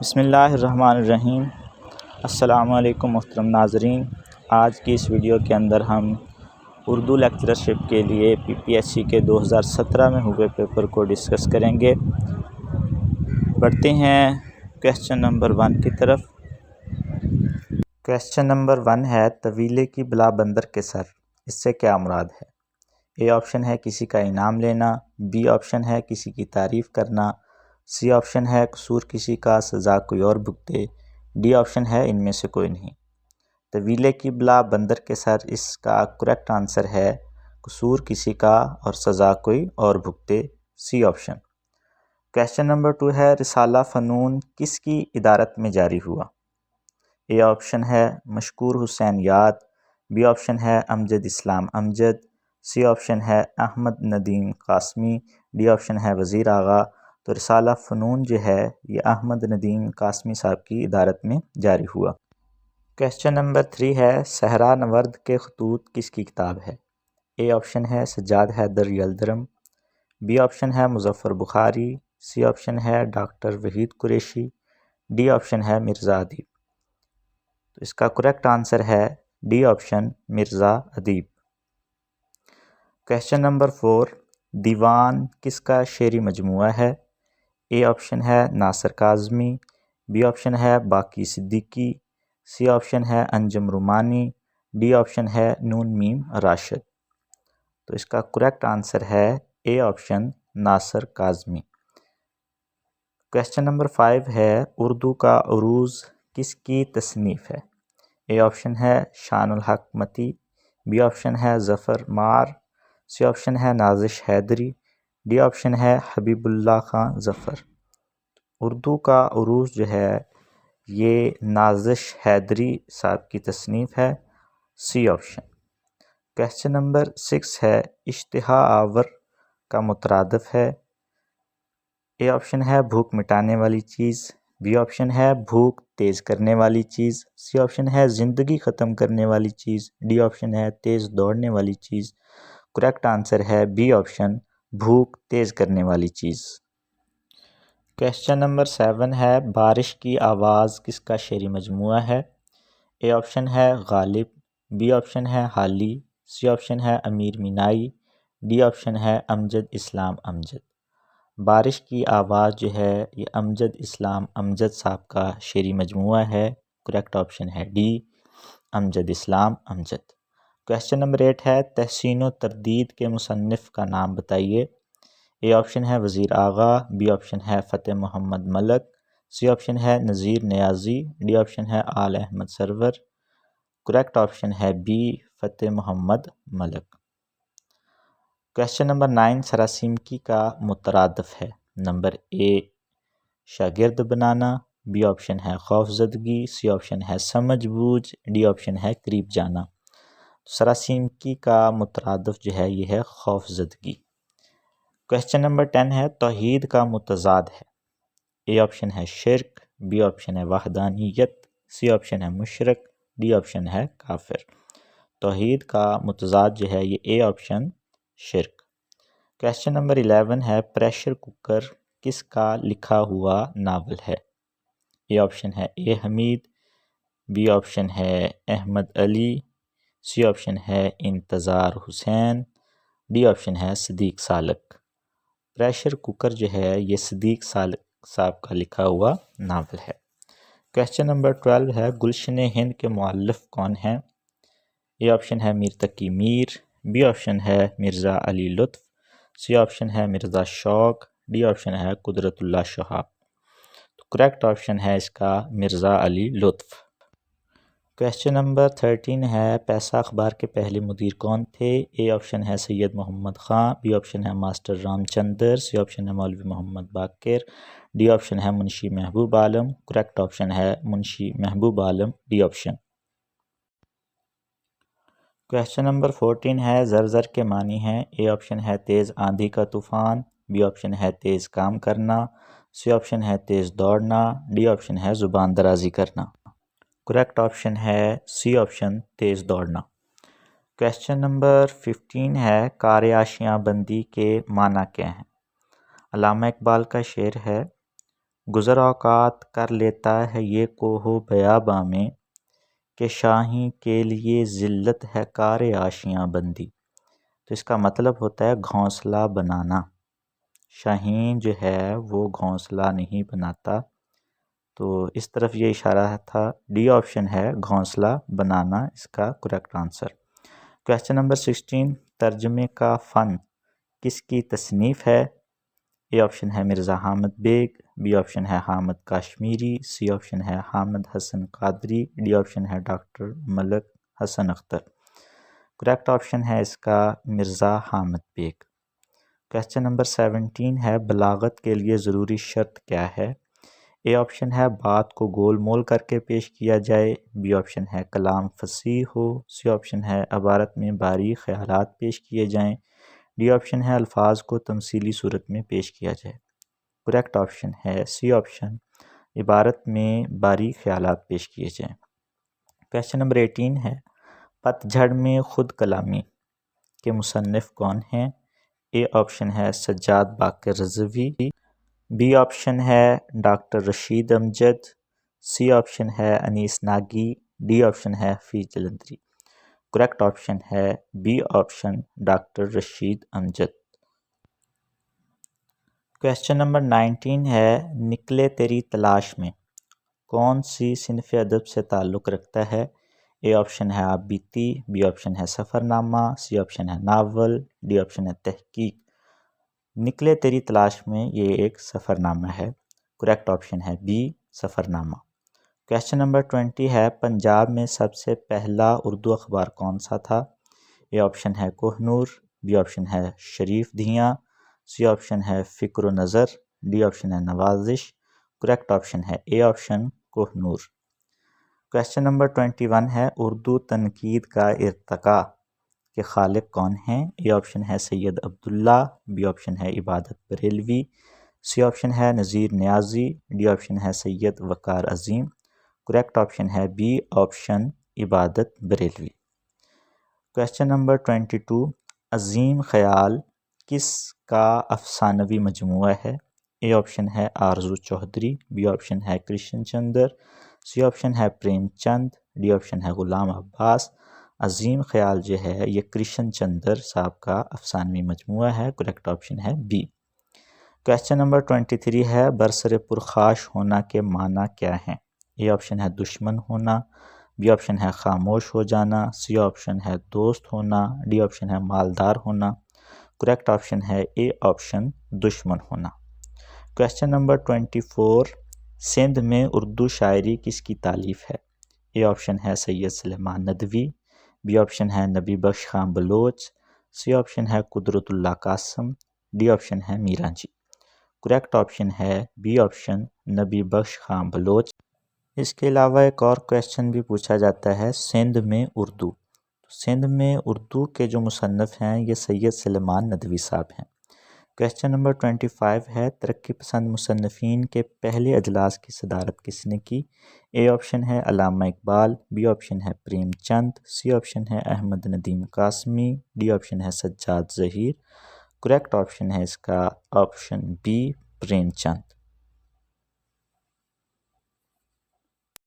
بسم اللہ الرحمن الرحیم۔ السلام علیکم محترم ناظرین، آج کی اس ویڈیو کے اندر ہم اردو لیکچررشپ کے لیے PPSC کے 2017 میں ہوئے پیپر کو ڈسکس کریں گے۔ بڑھتے ہیں کویسچن نمبر 1 کی طرف۔ کویسچن نمبر 1 ہے طویلے کی بلا بندر کے سر، اس سے کیا مراد ہے؟ اے آپشن ہے کسی کا انعام لینا، بی آپشن ہے کسی کی تعریف کرنا، سی آپشن ہے قصور کسی کا سزا کوئی اور بھگتے، ڈی آپشن ہے ان میں سے کوئی نہیں۔ طویلے کی بلا بندر کے سر، اس کا کریکٹ آنسر ہے قصور کسی کا اور سزا کوئی اور بھگتے، سی آپشن۔ کویسچن نمبر 2 ہے رسالہ فنون کس کی ادارت میں جاری ہوا؟ اے آپشن ہے مشکور حسین یاد، بی آپشن ہے امجد اسلام امجد، سی آپشن ہے احمد ندیم قاسمی، ڈی آپشن ہے وزیر آغا۔ تو رسالہ فنون جو ہے یہ احمد ندیم قاسمی صاحب کی ادارت میں جاری ہوا۔ کویسچن نمبر 3 ہے صحرا نورد کے خطوط کس کی کتاب ہے؟ اے آپشن ہے سجاد حیدر یلدرم، بی آپشن ہے مظفر بخاری، سی آپشن ہے doctor Waheed Qureshi, D option ہے مرزا ادیب۔ تو اس کا کریکٹ آنسر ہے D option Mirza Adeeb. Question number 4 دیوان کس کا شعری مجموعہ ہے؟ اے آپشن ہے ناصر کاظمی، بی آپشن ہے باقی صدیقی، سی آپشن ہے انجم رومانی، ڈی آپشن ہے نون میم راشد۔ تو اس کا کریکٹ آنسر ہے A option Nasir Kazmi. Question number 5 ہے اردو کا عروج کس کی تصنیف ہے؟ اے آپشن ہے شان الحق متی، بی آپشن ہے ظفر مار، سی آپشن ہے نازش حیدری، ڈی آپشن ہے حبیب اللہ خان ظفر۔ اردو کا عروج جو ہے یہ نازش حیدری صاحب کی تصنیف ہے، سی آپشن۔ کویسچن نمبر 6 ہے اشتہا آور کا مترادف ہے۔ اے آپشن ہے بھوک مٹانے والی چیز، بی آپشن ہے بھوک تیز کرنے والی چیز، سی آپشن ہے زندگی ختم کرنے والی چیز، ڈی آپشن ہے تیز دوڑنے والی چیز۔ کریکٹ آنسر ہے بی آپشن بھوک تیز کرنے والی چیز۔ کویسچن نمبر 7 ہے بارش کی آواز کس کا شعری مجموعہ ہے؟ اے آپشن ہے غالب، بی آپشن ہے حالی، سی آپشن ہے امیر مینائی، ڈی آپشن ہے امجد اسلام امجد۔ بارش کی آواز جو ہے یہ امجد اسلام امجد صاحب کا شعری مجموعہ ہے، کریکٹ آپشن ہے ڈی امجد اسلام امجد۔ کویسچن نمبر 8 ہے تحسین و تردید کے مصنف کا نام بتائیے۔ اے آپشن ہے وزیر آغا، بی آپشن ہے فتح محمد ملک، سی آپشن ہے نذیر نیازی، ڈی آپشن ہے آل احمد سرور۔ کریکٹ آپشن ہے B Fateh Muhammad Malik. Question number 9 سراسیمکی کا مترادف ہے۔ نمبر اے شاگرد بنانا، بی آپشن ہے خوف زدگی، سی آپشن ہے سمجھ بوجھ، ڈی آپشن ہے قریب جانا۔ سراسیمکی کا مترادف جو ہے یہ ہے خوف زدگی۔ کویسچن نمبر 10 ہے توحید کا متضاد ہے۔ اے آپشن ہے شرک، بی آپشن ہے وحدانیت، سی آپشن ہے مشرک، ڈی آپشن ہے کافر۔ توحید کا متضاد جو ہے یہ اے آپشن شرک۔ کویسچن نمبر 11 ہے پریشر کوکر کس کا لکھا ہوا ناول ہے؟ اے آپشن ہے اے حمید، بی آپشن ہے احمد علی، سی آپشن ہے انتظار حسین، ڈی آپشن ہے صدیق سالک۔ پریشر کوکر جو ہے یہ صدیق سالک صاحب کا لکھا ہوا ناول ہے۔ کویسچن نمبر 12 ہے گلشن ہند کے مؤلف کون ہیں؟ اے آپشن ہے میر تقی میر، بی آپشن ہے مرزا علی لطف، سی آپشن ہے مرزا شوق، ڈی آپشن ہے قدرت اللہ شہاب۔ تو کریکٹ آپشن ہے اس کا مرزا علی لطف۔ کویسچن نمبر 13 ہے پیسہ اخبار کے پہلے مدیر کون تھے؟ اے آپشن ہے سید محمد خان، بی آپشن ہے ماسٹر رام چندر، سی آپشن ہے مولوی محمد باقر، ڈی آپشن ہے منشی محبوب عالم۔ کریکٹ آپشن ہے منشی Mehboob Alam, D option. Question number 14 ہے زرزر کے معنی ہیں۔ اے آپشن ہے تیز آندھی کا طوفان، بی آپشن ہے تیز کام کرنا، سی آپشن ہے تیز دوڑنا، ڈی آپشن ہے زبان درازی کرنا۔ کریکٹ آپشن ہے سی آپشن تیز دوڑنا۔ کویسچن نمبر 15 ہے کار آشیاں بندی کے معنی کیا ہیں؟ علامہ اقبال کا شعر ہے گزر اوقات کر لیتا ہے یہ کوہ و بیاباں میں، کہ شاہیں کے لیے ذلت ہے کار آشیاں بندی۔ تو اس کا مطلب ہوتا ہے گھونسلہ بنانا۔ شاہین جو ہے وہ گھونسلہ نہیں بناتا، تو اس طرف یہ اشارہ تھا۔ ڈی آپشن ہے گھونسلہ بنانا اس کا کریکٹ آنسر۔ کویسچن نمبر 16، ترجمے کا فن کس کی تصنیف ہے؟ اے آپشن ہے مرزا حامد بیگ، بی آپشن ہے حامد کاشمیری، سی آپشن ہے حامد حسن قادری، ڈی آپشن ہے doctor Malik Hasan Akhtar. Correct option ہے اس کا مرزا حامد بیگ۔ کویسچن نمبر 17 ہے بلاغت کے لیے ضروری شرط کیا ہے؟ اے آپشن ہے بات کو گول مول کر کے پیش کیا جائے، بی آپشن ہے کلام فصیح ہو، سی آپشن ہے عبارت میں باریک خیالات پیش کیے جائیں، ڈی آپشن ہے الفاظ کو تمثیلی صورت میں پیش کیا جائے۔ کریکٹ آپشن ہے سی آپشن، عبارت میں باریک خیالات پیش کیے جائیں۔ کویسچن نمبر 18 ہے پت جھڑ میں خود کلامی کے مصنف کون ہیں؟ اے آپشن ہے سجاد باقر رضوی، بی آپشن ہے doctor Rasheed Amjad, C option ہے انیس ناگی، ڈی آپشن ہے حفیظ جلندری۔ کریکٹ آپشن ہے B option doctor Rasheed Amjad. Question number 19 ہے نکلے تیری تلاش میں کون سی صنف ادب سے تعلق رکھتا ہے؟ اے آپشن ہے آپ بیتی، بی آپشن ہے سفر نامہ، سی آپشن ہے ناول، ڈی آپشن ہے تحقیق۔ نکلے تیری تلاش میں یہ ایک سفر نامہ ہے۔ کریکٹ آپشن ہے بی سفر نامہ۔ کویسچن نمبر 20 ہے پنجاب میں سب سے پہلا اردو اخبار کون سا تھا؟ اے آپشن ہے کوہ نور، بی آپشن ہے شریف دھیاں، سی آپشن ہے فکر و نظر، ڈی آپشن ہے نوازش۔ کریکٹ آپشن ہے A option Koh Noor. Question number 21 ہے اردو تنقید کا ارتقاء کے خالق کون ہیں؟ اے آپشن ہے سید عبداللہ، بی آپشن ہے عبادت بریلوی، سی آپشن ہے نذیر نیازی، ڈی آپشن ہے سید وقار عظیم۔ کریکٹ آپشن ہے بی آپشن عبادت بریلوی۔ کویسچن نمبر 22 عظیم خیال کس کا افسانوی مجموعہ ہے؟ اے آپشن ہے آرزو چودھری، بی آپشن ہے کرشن چندر، سی آپشن ہے پریم چند، ڈی آپشن ہے غلام عباس۔ عظیم خیال جو ہے یہ کرشن چندر صاحب کا افسانوی مجموعہ ہے۔ کریکٹ آپشن ہے بی۔ کویسچن نمبر 23 ہے برسر پرخاش ہونا کے معنی کیا ہیں؟ اے آپشن ہے دشمن ہونا، بی آپشن ہے خاموش ہو جانا، سی آپشن ہے دوست ہونا، ڈی آپشن ہے مالدار ہونا۔ کریکٹ آپشن ہے اے آپشن دشمن ہونا۔ کویسچن نمبر 24 سندھ میں اردو شاعری کس کی تالیف ہے؟ اے آپشن ہے سید سلیمان ندوی، بی آپشن ہے نبی بخش خان بلوچ، سی آپشن ہے قدرت اللہ قاسم، ڈی آپشن ہے میران جی۔ کریکٹ آپشن ہے بی آپشن نبی بخش خان بلوچ۔ اس کے علاوہ ایک اور کویسچن بھی پوچھا جاتا ہے سندھ میں اردو۔ سندھ میں اردو کے جو مصنف ہیں یہ سید سلیمان ندوی صاحب ہیں۔ کویسچن نمبر 25 ہے ترقی پسند مصنفین کے پہلے اجلاس کی صدارت کس نے کی؟ اے آپشن ہے علامہ اقبال، بی آپشن ہے پریم چند، سی آپشن ہے احمد ندیم قاسمی، ڈی آپشن ہے سجاد ظہیر۔ کریکٹ آپشن ہے اس کا آپشن بی پریم چند۔